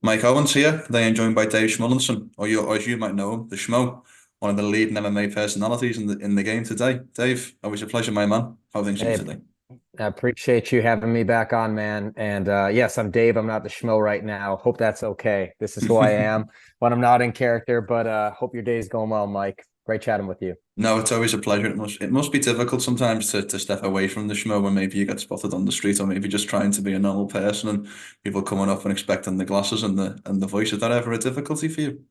Mike Owens here. Today I'm joined by Dave Schmullinson, or as you might know him, the Schmo, one of the leading MMA personalities in the game today. Dave, always a pleasure, my man. How are things with you Hey, today? I appreciate you having me back on, man. And yes, I'm Dave. I'm not the schmo right now. Hope that's okay. This is who I am when I'm not in character, but hope your day's going well, Mike. Great chatting with you. No, it's always a pleasure. It must be difficult sometimes to step away from the Schmo when maybe you get spotted on the street, or maybe just trying to be a normal person and people coming up and expecting the glasses and the voice. Is that ever a difficulty for you?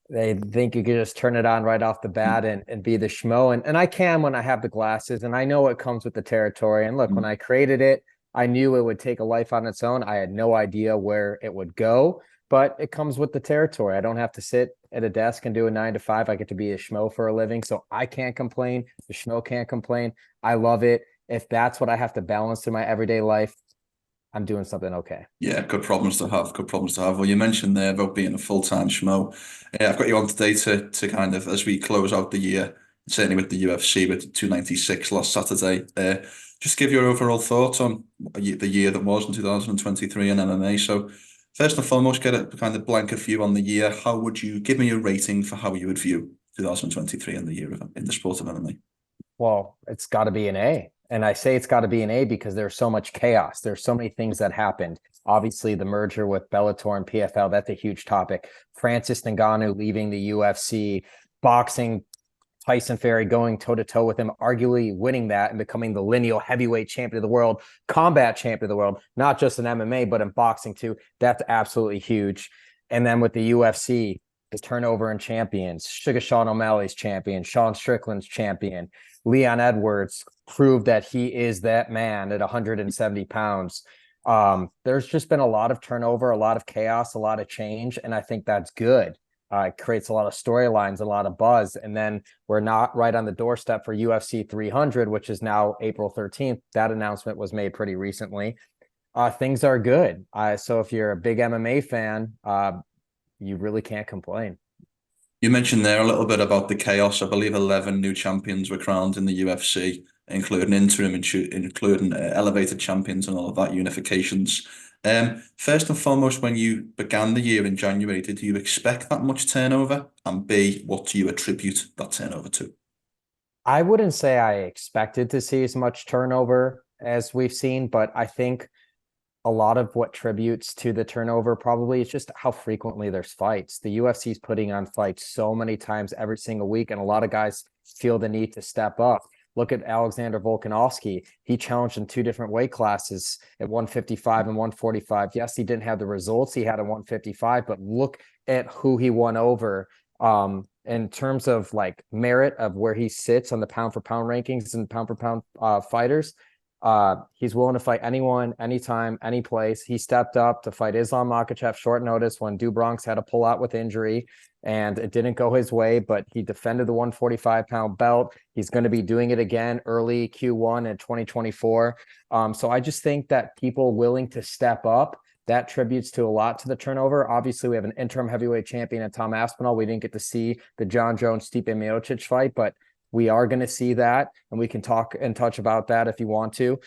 They think you could just turn it on right off the bat and be the schmo. And I can when I have the glasses, and I know it comes with the territory. And look, when I created it, I knew it would take a life on its own. I had no idea where it would go, but it comes with the territory. I don't have to sit at a desk and do a 9 to 5. I get to be a schmo for a living. So I can't complain. The schmo can't complain. I love it. If that's what I have to balance through my everyday life, I'm doing something okay. Yeah, good problems to have. Good problems to have. Well, you mentioned there about being a full-time schmo. I've got you on today to kind of, as we close out the year, certainly with the UFC with 296 last Saturday, just give your overall thoughts on the year that was in 2023 in MMA. So first and foremost, get a kind of blanket view on the year. How would you give me a rating for how you would view 2023 in the year in the sport of MMA? Well, it's got to be an A. And I say it's got to be an A because there's so much chaos. There's so many things that happened. Obviously, the merger with Bellator and PFL, that's a huge topic. Francis Ngannou leaving the UFC, boxing, Tyson Fury going toe to toe with him, arguably winning that and becoming the lineal heavyweight champion of the world, combat champion of the world, not just in MMA, but in boxing too. That's absolutely huge. And then with the UFC, the turnover in champions, Sugar Sean O'Malley's champion, Sean Strickland's champion, Leon Edwards proved that he is that man at 170 pounds. There's just been a lot of turnover, a lot of chaos, a lot of change, and I think that's good. It creates a lot of storylines, a lot of buzz, and then we're not right on the doorstep for UFC 300, which is now April 13th. That announcement was made pretty recently. Things are good. So if you're a big MMA fan, you really can't complain. You mentioned there a little bit about the chaos. I believe 11 new champions were crowned in the UFC, including interim, including elevated champions and all of that, unifications. First and foremost, when you began the year in January, did you expect that much turnover? And B, what do you attribute that turnover to? I wouldn't say I expected to see as much turnover as we've seen, but I think a lot of what tributes to the turnover probably is just how frequently there's fights. The UFC is putting on fights so many times every single week, and a lot of guys feel the need to step up. Look at Alexander Volkanovski. He challenged in two different weight classes at 155 and 145. Yes, he didn't have the results he had at 155, but look at who he won over. In terms of like merit of where he sits on the pound for pound rankings and pound for pound fighters, he's willing to fight anyone, anytime, any place. He stepped up to fight Islam Makhachev short notice when Do Bronx had to pull out with injury, and it didn't go his way, but he defended the 145-pound belt. He's going to be doing it again early Q1 in 2024. So I just think that people willing to step up, that tributes to a lot to the turnover. Obviously, we have an interim heavyweight champion in Tom Aspinall. We didn't get to see the John Jones Stipe Miocic fight, but we are going to see that, and we can talk and touch about that if you want to,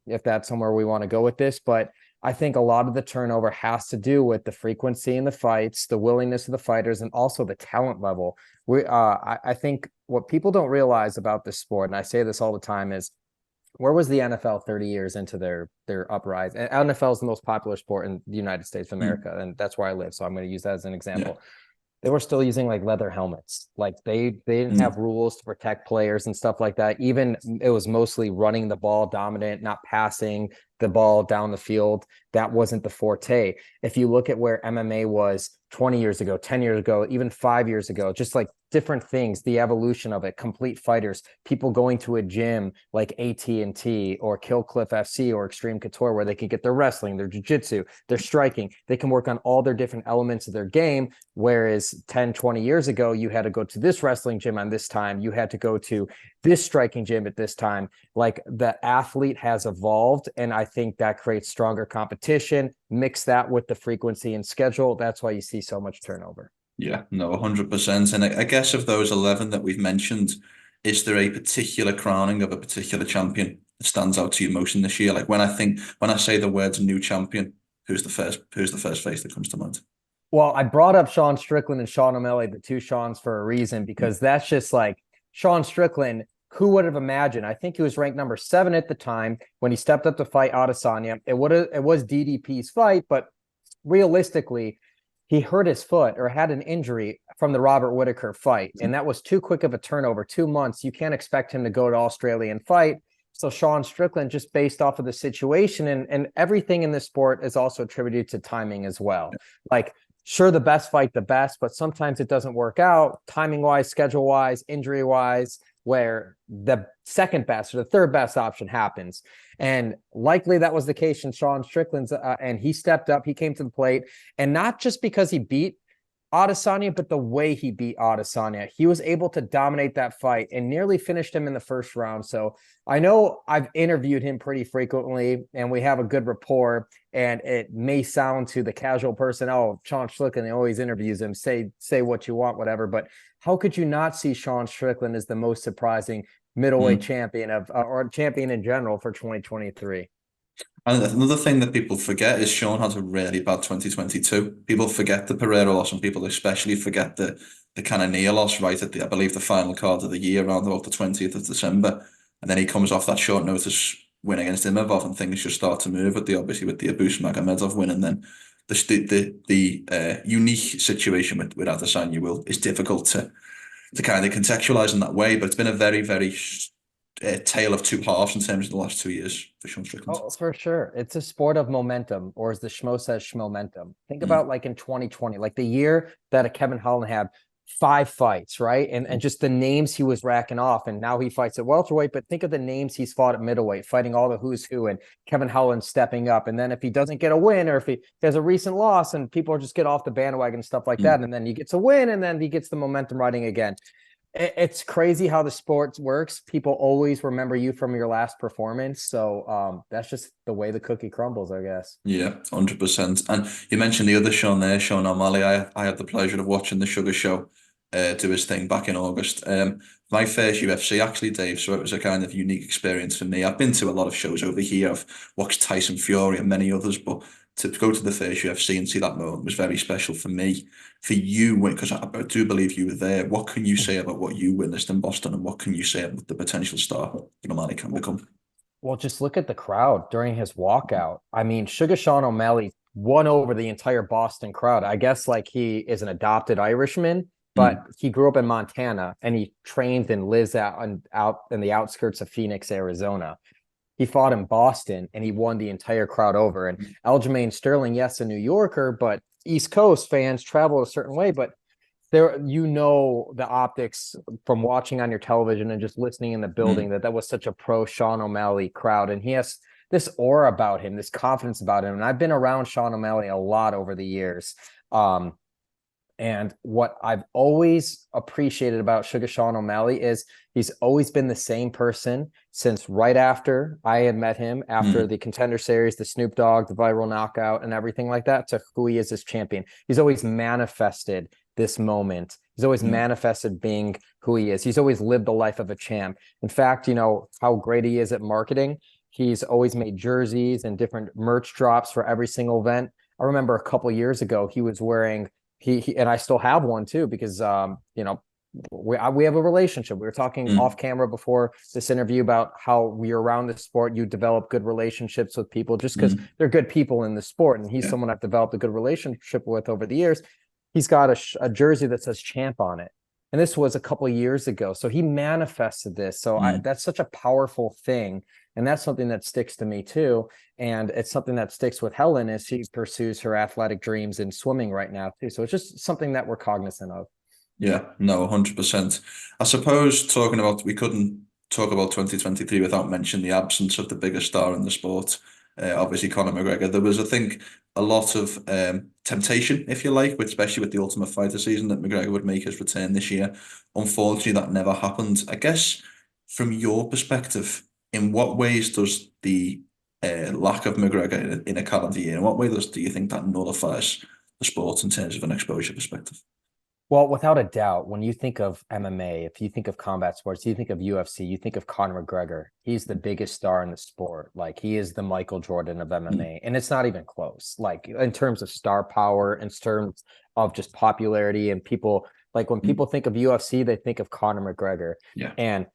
if that's somewhere we want to go with this. But I think a lot of the turnover has to do with the frequency in the fights, the willingness of the fighters, and also the talent level. I think what people don't realize about this sport, and I say this all the time, is where was the NFL 30 years into their uprise? And NFL is the most popular sport in the United States of Hmm. America, and that's where I live. So I'm going to use that as an Yeah. example. They were still using like leather helmets. Like they didn't have Hmm. rules to protect players and stuff like that. Even it was mostly running the ball dominant, not passing the ball down the field. That wasn't the forte. If you look at where MMA was 20 years ago, 10 years ago, even 5 years ago, just like different things, the evolution of it, complete fighters, people going to a gym like AT&T or Kill Cliff FC or Extreme Couture where they can get their wrestling, their jiu-jitsu, their striking. They can work on all their different elements of their game. Whereas 10, 20 years ago, you had to go to this wrestling gym on this time. You had to go to this striking gym at this time. Like the athlete has evolved, and I think that creates stronger competition. Mix that with the frequency and schedule. That's why you see so much turnover. Yeah, no, 100%. And I guess of those 11 that we've mentioned, is there a particular crowning of a particular champion that stands out to you most in this year? Like when I say the words new champion, who's the first face that comes to mind? Well, I brought up Sean Strickland and Sean O'Malley, the two Seans, for a reason, because that's just like Sean Strickland. Who would have imagined? I think he was ranked number 7 at the time when he stepped up to fight Adesanya. It was DDP's fight, but realistically, he hurt his foot or had an injury from the Robert Whitaker fight, and that was too quick of a turnover. 2 months, you can't expect him to go to Australia and fight. So Sean Strickland, just based off of the situation and everything in this sport, is also attributed to timing as well. Like, sure, the best fight the best, but sometimes it doesn't work out timing wise, schedule wise, injury wise, where the second best or the third best option happens. And likely that was the case in Sean Strickland's, and he stepped up, he came to the plate, and not just because he beat Adesanya, but the way he beat Adesanya. He was able to dominate that fight and nearly finished him in the first round. So I know I've interviewed him pretty frequently and we have a good rapport, and it may sound to the casual person, oh, Sean Strickland always interviews him, say what you want, whatever. But how could you not see Sean Strickland as the most surprising middleweight champion or champion in general for 2023? And another thing that people forget is Sean had a really bad 2022. People forget the Pereira loss, and people especially forget the kind of near loss right at I believe, the final card of the year, around about the 20th of December. And then he comes off that short notice win against Imavov, and things just start to move with the Abus Magomedov win. And then the unique situation with Adesanya is difficult to kind of contextualize in that way. But it's been a very, very tale of two halves in terms of the last 2 years for Sean Strickland. Oh, for sure. It's a sport of momentum, or as the Schmo says, Schmomentum. Think about like in 2020, like the year that a Kevin Holland had 5 fights, right? And just the names he was racking off. And now he fights at welterweight, but think of the names he's fought at middleweight, fighting all the who's who, and Kevin Holland stepping up. And then if he doesn't get a win, or if he has a recent loss and people just get off the bandwagon and stuff like that, and then he gets a win and then he gets the momentum riding again. It's crazy how the sport works. People always remember you from your last performance. So that's just the way the cookie crumbles, I guess. Yeah, 100%. And you mentioned the other Sean there, Sean O'Malley. I had the pleasure of watching the Sugar Show do his thing back in August. My first UFC, actually, Dave, so it was a kind of unique experience for me. I've been to a lot of shows over here. I've watched Tyson Fury and many others, but to go to the first UFC and see that moment was very special for me. For you, because I do believe you were there, what can you say about what you witnessed in Boston, and what can you say about the potential star that O'Malley can become? Well, just look at the crowd during his walkout. I mean, Sugar Sean O'Malley won over the entire Boston crowd. I guess like he is an adopted Irishman, but he grew up in Montana and he trained and lives out in the outskirts of Phoenix, Arizona. He fought in Boston and he won the entire crowd over. And Aljamain Sterling, yes, a New Yorker, but East Coast fans travel a certain way. But there, the optics from watching on your television and just listening in the building, that was such a pro Sean O'Malley crowd. And he has this aura about him, this confidence about him. And I've been around Sean O'Malley a lot over the years. And what I've always appreciated about Sugar Sean O'Malley is he's always been the same person since right after I had met him, after the Contender Series, the Snoop Dogg, the viral knockout and everything like that, to who he is as champion. He's always manifested this moment. He's always manifested being who he is. He's always lived the life of a champ. In fact, how great he is at marketing. He's always made jerseys and different merch drops for every single event. I remember a couple of years ago, he was wearing he and I still have one too, because we have a relationship. We were talking off camera before this interview about how you're around the sport, you develop good relationships with people just because they're good people in the sport. And he's someone I've developed a good relationship with over the years. He's got a jersey that says champ on it. And this was a couple of years ago. So he manifested this. So that's such a powerful thing. And that's something that sticks to me too. And it's something that sticks with Helen as she pursues her athletic dreams in swimming right now too. So it's just something that we're cognizant of. Yeah, no, 100%. I suppose we couldn't talk about 2023 without mentioning the absence of the biggest star in the sport. Obviously, Conor McGregor. There was, I think, a lot of temptation, if you like, especially with the Ultimate Fighter season, that McGregor would make his return this year. Unfortunately, that never happened. I guess, from your perspective, in what ways does the lack of McGregor in a calendar year, in what way do you think that nullifies the sport in terms of an exposure perspective? Well, without a doubt, when you think of MMA, if you think of combat sports, you think of UFC, you think of Conor McGregor. He's the biggest star in the sport. Like he is the Michael Jordan of Mm, MMA, and it's not even close. Like in terms of star power, in terms of just popularity, and people like when mm, people think of UFC, they think of Conor McGregor, yeah. and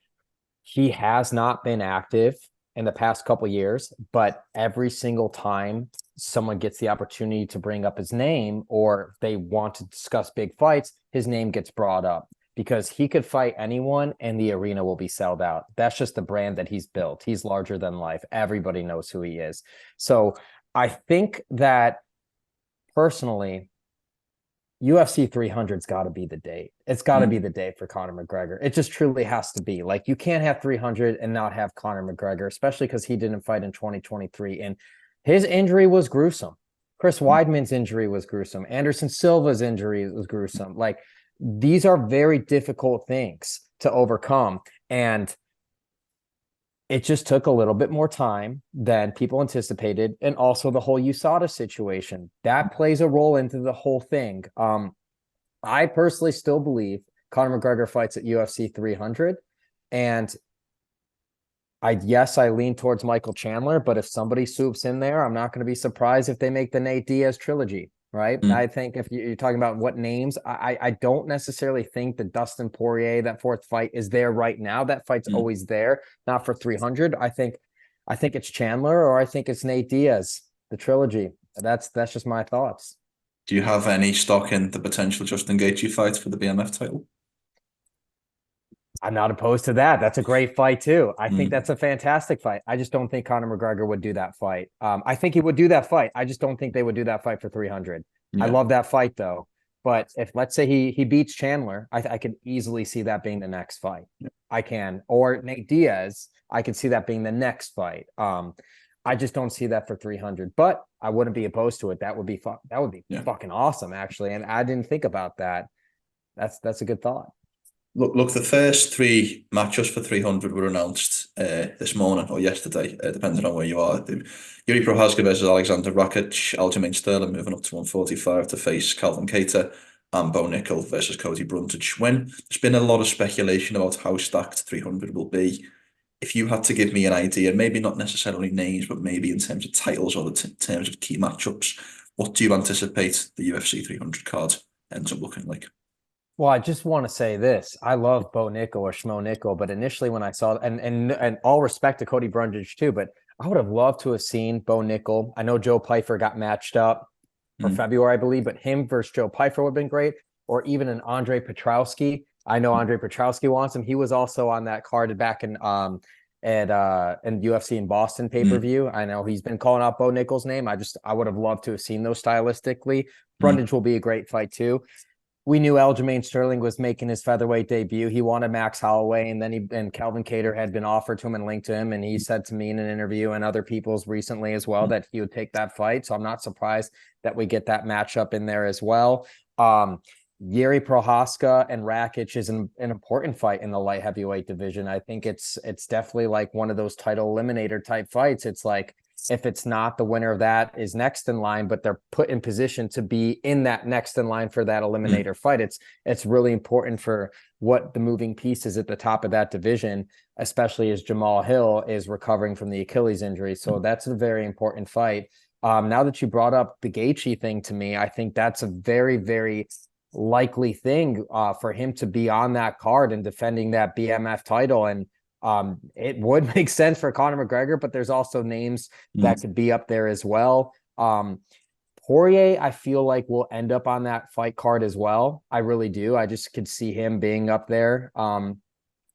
he has not been active in the past couple years, but every single time someone gets the opportunity to bring up his name or they want to discuss big fights, his name gets brought up because he could fight anyone and the arena will be sold out. That's just the brand that he's built. He's larger than life. Everybody knows who he is. So I think that personally, UFC 300's got to be the date. It's got to be Mm, the date for Conor McGregor. It just truly has to be. Like you can't have 300 and not have Conor McGregor, especially because he didn't fight in 2023 and his injury was gruesome. Chris mm. Weidman's injury was gruesome. Anderson Silva's injury was gruesome. Like these are very difficult things to overcome, and it just took a little bit more time than people anticipated. And also the whole USADA situation that plays a role into the whole thing. I personally still believe Conor McGregor fights at UFC 300. And I lean towards Michael Chandler, but if somebody swoops in there, I'm not going to be surprised if they make the Nate Diaz trilogy, right? Mm, I think if you're talking about what names, I don't necessarily think that Dustin Poirier, that fourth fight, is there right now. That fight's mm. always there, not for 300. I think it's Chandler or I think it's Nate Diaz, the trilogy. That's just my thoughts. Do you have any stock in the potential Justin Gaethje fight for the BMF title? I'm not opposed to that. That's a great fight too. I think Mm, that's a fantastic fight. I just don't think Conor McGregor would do that fight. I think he would do that fight. I just don't think they would do that fight for 300. I yeah. love that fight though. But if let's say he beats Chandler, I could easily see that being the next fight. Yeah. I can. Or Nate Diaz, I could see that being the next fight. I just don't see that for 300. But I wouldn't be opposed to it. That would be Yeah. fucking awesome actually. And I didn't think about that. That's a good thought. Look, the first three matchups for 300 were announced this morning or yesterday, depending on where you are. Yuri Prochazka versus Alexander Rakic, Aljamain Sterling moving up to 145 to face Calvin Kattar, and Bo Nickel versus Cody Brundage. There's been a lot of speculation about how stacked 300 will be. If you had to give me an idea, maybe not necessarily names, but maybe in terms of titles or terms of key matchups, what do you anticipate the UFC 300 card ends up looking like? Well, I just want to say this. I love Bo Nickel or Schmo Nickel, but initially when I saw and all respect to Cody Brundage too, but I would have loved to have seen Bo Nickel. I know Joe Pyfer got matched up for Mm, February, I believe, but him versus Joe Pyfer would have been great. Or even an Andre Petrowski. I know Andre Petrowski wants him. He was also on that card back in UFC in Boston mm, pay-per-view. I know he's been calling out Bo Nickel's name. I would have loved to have seen those stylistically. mm, Brundage will be a great fight too. We knew Aljamain Sterling was making his featherweight debut. He wanted Max Holloway, and then Calvin Kattar had been offered to him and linked to him. And he said to me in an interview and other people's recently as well mm, that he would take that fight. So I'm not surprised that we get that matchup in there as well. Yuri Prohaska and Rakic is an important fight in the light heavyweight division. I think it's definitely like one of those title eliminator type fights. It's like if it's not, the winner of that is next in line, but they're put in position to be in that next in line for that mm, eliminator fight. It's really important for what the moving pieces at the top of that division, especially as Jamal Hill is recovering from the Achilles injury. So mm, that's a very important fight. Now that you brought up the Gaethje thing to me, I think that's a very, very likely thing for him to be on that card and defending that BMF title. And it would make sense for Conor McGregor, but there's also names that mm. could be up there as well. Poirier, I feel like will end up on that fight card as well. I really do. I just could see him being up there on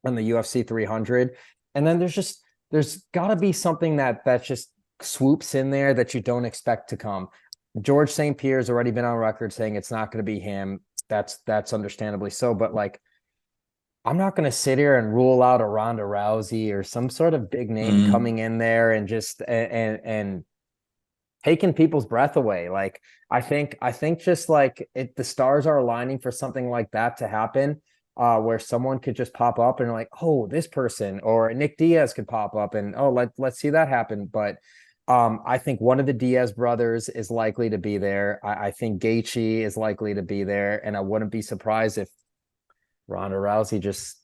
the UFC 300. And then there's got to be something that just swoops in there that you don't expect to come. George St. Pierre's already been on record saying it's not going to be him. That's understandably so, but like I'm not going to sit here and rule out a Ronda Rousey or some sort of big name Mm, coming in there and just and taking people's breath away. Like I think just like the stars are aligning for something like that to happen, where someone could just pop up and like, oh, this person or Nick Diaz could pop up and oh, let's see that happen. But I think one of the Diaz brothers is likely to be there. I think Gaethje is likely to be there, and I wouldn't be surprised if Ronda Rousey just,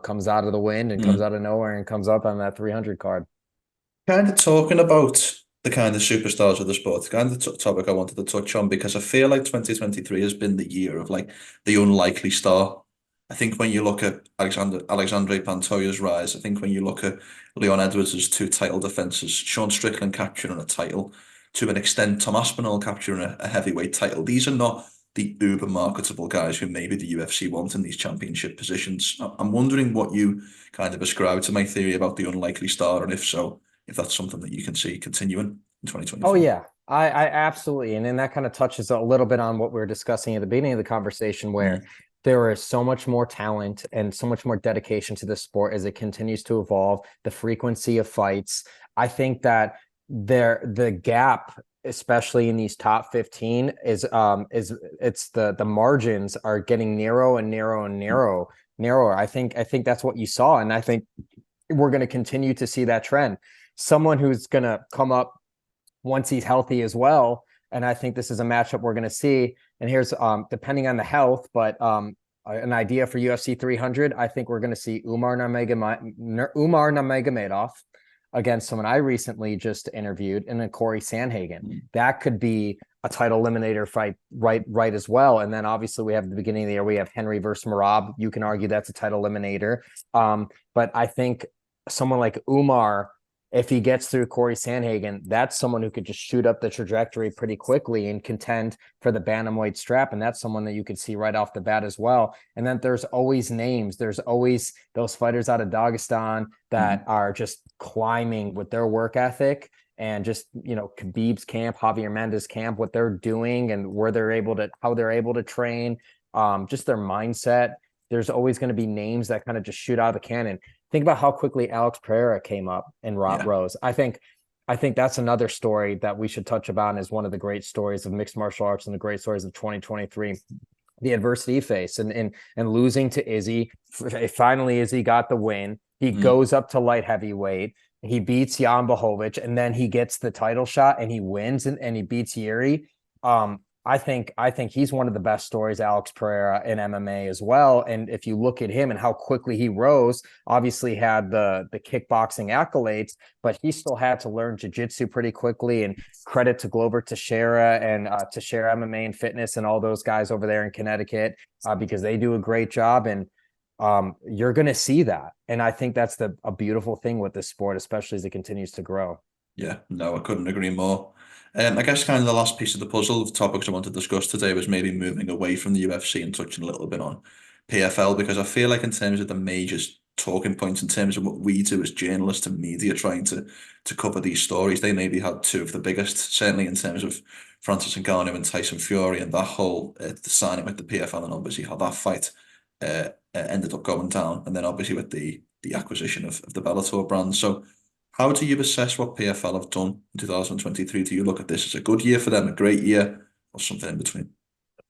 comes out of the wind and comes Mm. out of nowhere and comes up on that 300 card. Kind of talking about the kind of superstars of the sport, kind of topic I wanted to touch on because I feel like 2023 has been the year of like the unlikely star. I think when you look at Alexandre Pantoja's rise, I think when you look at Leon Edwards' two title defenses, Sean Strickland capturing a title, to an extent, Tom Aspinall capturing a heavyweight title. These are not the uber marketable guys who maybe the UFC want in these championship positions. I'm wondering what you kind of ascribe to my theory about the unlikely star, and if so, if that's something that you can see continuing in Oh 2024. yeah, I absolutely, and then that kind of touches a little bit on what we were discussing at the beginning of the conversation, where Mm. there is so much more talent and so much more dedication to the sport as it continues to evolve. The frequency of fights, I think that the gap, especially in these top 15, is it's the margins are getting narrow and narrow and narrower. I think that's what you saw, and I think we're going to continue to see that trend. Someone who's going to come up once he's healthy as well. And I think this is a matchup we're going to see. And here's depending on the health, but an idea for UFC 300. I think we're going to see Umar Nurmagomedov against someone I recently just interviewed, and then Corey Sandhagen. Mm. That could be a title eliminator fight, right as well. And then obviously we have at the beginning of the year, we have Henry versus Marab. You can argue that's a title eliminator. But I think someone like Umar, if he gets through Corey Sandhagen, that's someone who could just shoot up the trajectory pretty quickly and contend for the bantamweight strap. And that's someone that you could see right off the bat as well. And then there's always names. There's always those fighters out of Dagestan that Mm. are just climbing with their work ethic, and just, Khabib's camp, Javier Mendez camp, what they're doing and how they're able to train, just their mindset. There's always going to be names that kind of just shoot out of the cannon. Think about how quickly Alex Pereira came up and Yeah. rose. I think that's another story that we should touch upon as one of the great stories of mixed martial arts and the great stories of 2023. The adversity he faced and losing to Izzy. Finally, Izzy got the win. He Mm. goes up to light heavyweight. He beats Jan Blachowicz, and then he gets the title shot and he wins, and he beats Yuri. I think he's one of the best stories, Alex Pereira, in MMA as well. And if you look at him and how quickly he rose, obviously had the kickboxing accolades, but he still had to learn jiu-jitsu pretty quickly. And credit to Glover Teixeira and Teixeira MMA and Fitness and all those guys over there in Connecticut, because they do a great job. And you're going to see that. And I think that's a beautiful thing with this sport, especially as it continues to grow. Yeah, no, I couldn't agree more. I guess kind of the last piece of the puzzle of topics I want to discuss today was maybe moving away from the UFC and touching a little bit on PFL, because I feel like in terms of the major talking points, in terms of what we do as journalists and media trying to cover these stories, they maybe had two of the biggest, certainly in terms of Francis Ngannou and Tyson Fury and that whole the signing with the PFL, and obviously how that fight ended up going down, and then obviously with the acquisition of the Bellator brand. So how do you assess what PFL have done in 2023? Do you look at this as a good year for them, a great year, or something in between?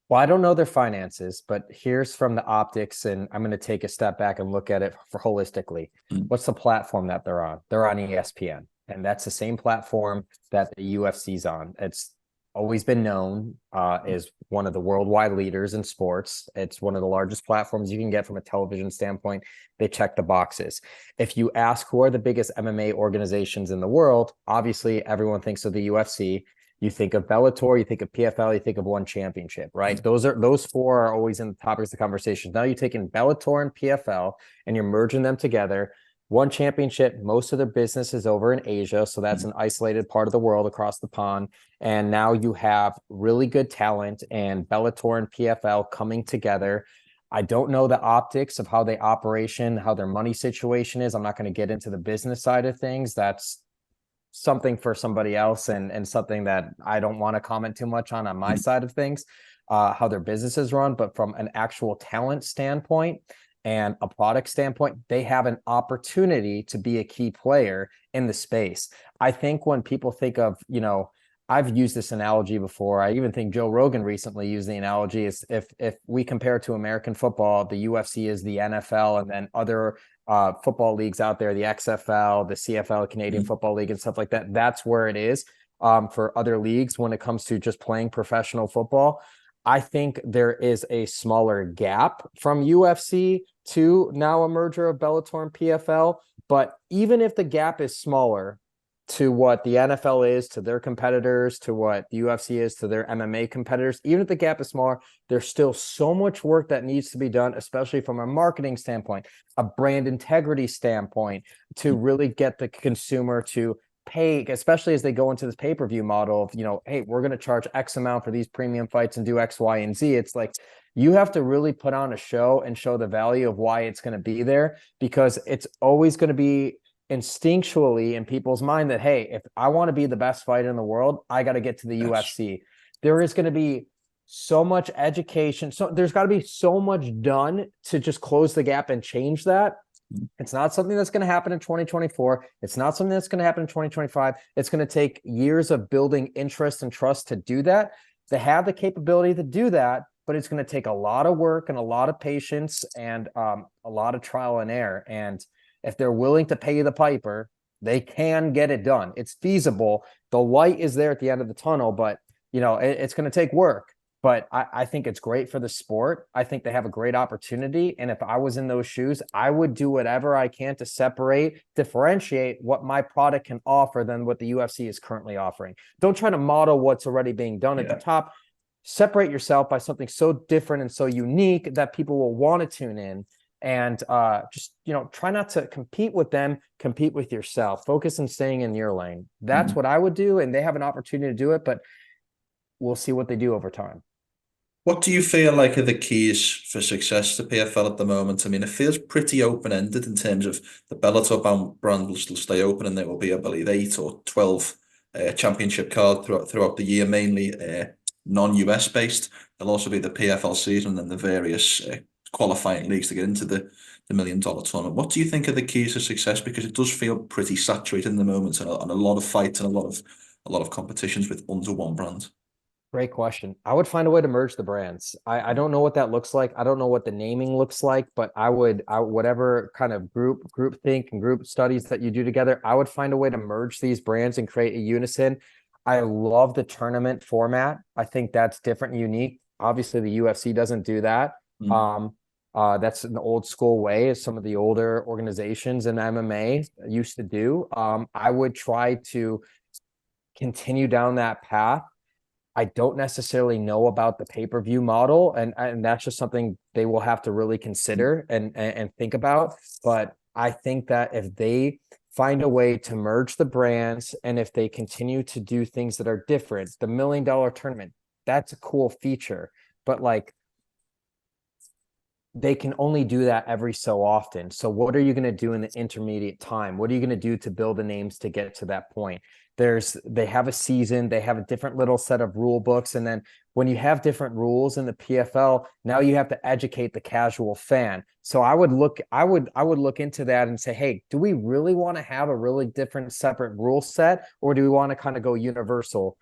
Well, I don't know their finances, but here's from the optics, and I'm going to take a step back and look at it for holistically. Mm. What's the platform that they're on? They're on ESPN, and that's the same platform that the UFC's on. It's always been known as one of the worldwide leaders in sports. It's one of the largest platforms you can get from a television standpoint. They check the boxes. If you ask who are the biggest MMA organizations in the world, obviously everyone thinks of the UFC. You think of Bellator, you think of PFL, you think of one championship, right? Those four are always in the topics of conversation. Now you take in Bellator and PFL and you're merging them together. One championship, most of their business is over in Asia, so that's an isolated part of the world across the pond. And now you have really good talent and Bellator and PFL coming together. I don't know the optics of how they operation, how their money situation is. I'm not going to get into the business side of things. That's something for somebody else, and something that I don't want to comment too much on my side of things, how their business is run. But from an actual talent standpoint and a product standpoint, they have an opportunity to be a key player in the space. I think when people think of, I've used this analogy before. I even think Joe Rogan recently used the analogy is if we compare to American football, the UFC is the NFL, and then other football leagues out there, the XFL, the CFL, Canadian Football League, and stuff like that. That's where it is for other leagues when it comes to just playing professional football. I think there is a smaller gap from UFC to now a merger of Bellator and PFL. But even if the gap is smaller to what the NFL is to their competitors, to what the UFC is to their MMA competitors, even if the gap is smaller, there's still so much work that needs to be done, especially from a marketing standpoint, a brand integrity standpoint, to really get the consumer to pay, especially as they go into this pay-per-view model of, hey, we're going to charge X amount for these premium fights and do X, Y, and Z. It's like you have to really put on a show and show the value of why it's going to be there, because it's always going to be instinctually in people's mind that, hey, if I want to be the best fighter in the world, I got to get to the UFC. There is going to be so much education. So there's got to be so much done to just close the gap and change that. It's not something that's going to happen in 2024. It's not something that's going to happen in 2025. It's going to take years of building interest and trust to do that. They have the capability to do that, but it's going to take a lot of work and a lot of patience and a lot of trial and error. And if they're willing to pay the piper, they can get it done. It's feasible. The light is there at the end of the tunnel, but it's going to take work. But I think it's great for the sport. I think they have a great opportunity. And if I was in those shoes, I would do whatever I can to differentiate what my product can offer than what the UFC is currently offering. Don't try to model what's already being done at the top. Separate yourself by something so different and so unique that people will want to tune in. And just, try not to compete with them, compete with yourself. Focus on staying in your lane. That's what I would do. And they have an opportunity to do it, but we'll see what they do over time. What do you feel like are the keys for success to PFL at the moment? I mean, it feels pretty open-ended in terms of the Bellator brand will still stay open, and there will be, I believe, 8 or 12 championship cards throughout the year, mainly non-US based. There'll also be the PFL season and then the various qualifying leagues to get into the $1 million tournament. What do you think are the keys to success? Because it does feel pretty saturated in the moment, and a lot of fights and a lot of competitions with under one brand. Great question. I would find a way to merge the brands. I don't know what that looks like. I don't know what the naming looks like, but I whatever kind of group think and group studies that you do together, I would find a way to merge these brands and create a unison. I love the tournament format. I think that's different and unique. Obviously, the UFC doesn't do that. That's an old school way, as some of the older organizations in MMA used to do. I would try to continue down that path. I don't necessarily know about the pay-per-view model, and that's just something they will have to really consider and think about. But I think that if they find a way to merge the brands, and if they continue to do things that are different, the $1 million tournament, that's a cool feature. But they can only do that every so often. So what are you going to do in the intermediate time? What are you going to do to build the names to get to that point? They have a season, they have a different little set of rule books. And then when you have different rules in the PFL, now you have to educate the casual fan. So I would look into that and say, hey, do we really want to have a really different separate rule set, or do we want to kind of go universal?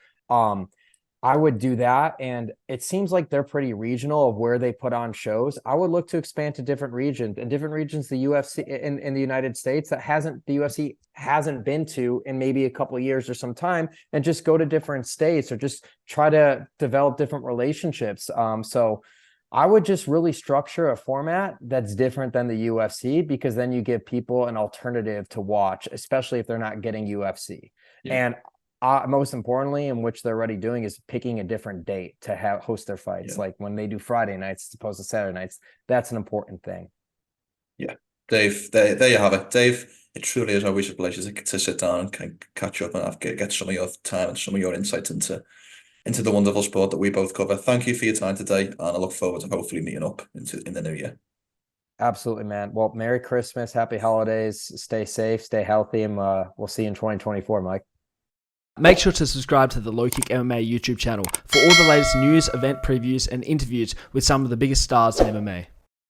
I would do that. And it seems like they're pretty regional of where they put on shows. I would look to expand to different regions, and different regions the UFC in the United States that the UFC hasn't been to in maybe a couple of years or some time, and just go to different states or just try to develop different relationships. So I would just really structure a format that's different than the UFC, because then you give people an alternative to watch, especially if they're not getting UFC. And most importantly, in which they're already doing, is picking a different date to host their fights. Like when they do Friday nights as opposed to Saturday nights, that's an important thing. Yeah, Dave, there you have it. Dave, it truly is always a pleasure to sit down and catch up and get some of your time and some of your insights into the wonderful sport that we both cover. Thank you for your time today, and I look forward to hopefully meeting up in the new year. Absolutely, man. Well, Merry Christmas, Happy Holidays, stay safe, stay healthy, and we'll see you in 2024, Mike. Make sure to subscribe to the LowKick MMA YouTube channel for all the latest news, event previews, and interviews with some of the biggest stars in MMA.